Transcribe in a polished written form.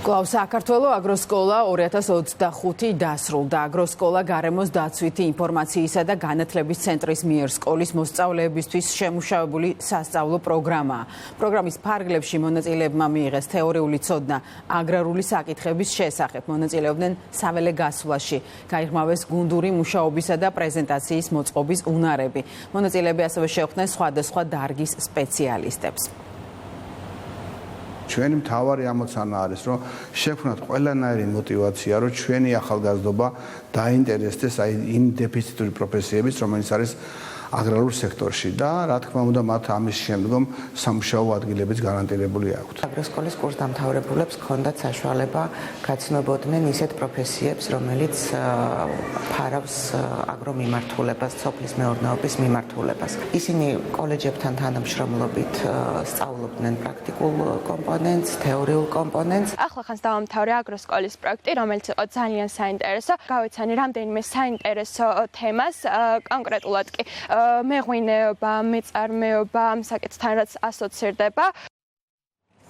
კვლავ საქართველოს აგროსკოლა 2025 დასრულდა. აგროსკოლა გარემოს დაცვითი ინფორმაციისა და განათლების ცენტრის მიერ სკოლის მოსწავლეებისთვის შემუშავებული სასწავლო პროგრამაა. პროგრამის ფარგლებში მონაწილეებმა მიიღეს თეორიული ცოდნა აგრარული საკითხების შესახებ. მონაწილეობდნენ საველე გასვლაში, გაიღრმავეს გუნდური მუშაობისა და პრეზენტაციის მოწყობის უნარები. მონაწილეები ასევე შეხვდნენ სხვადასხვა დარგის სპეციალისტებს. ჩვენი მთავარი ამოცანა არის, რომ შევქმნათ ყველანაირი мотиваცია, რომ ჩვენი ახალგაზრდობა დაინტერესდეს იმ დეფიციტური პროფესიებით, რომელიც არის აგრარულ სექტორში და რა თქმა უნდა მათ ამის შემდგომ სამუშაო ადგილებიც გარანტირებული აქვთ. აგროსკოლის კურსდამთავრებულებს ჰქონდათ საშუალება გაცნობოდნენ ისეთ პროფესიებს, რომელიც ფარავს აგრომიმართულებას, სოფლის მეურნეობის მიმართულებას. ისინი კოლეჯებთან თანამშრომლობით სწავლობდნენ პრაქტიკულ კომპონენტს, თეორიულ კომპონენტს. ახლა ხანს დავამთავრე აგროსკოლის პროექტი, რომელიც იყო ძალიან საინტერესო. გავეცანი რამდენიმე საინტერესო თემას, კონკრეტულად კი მეღვინეობა, მეწარმეობა, ამ საკითხთან რაც ასოცირდება.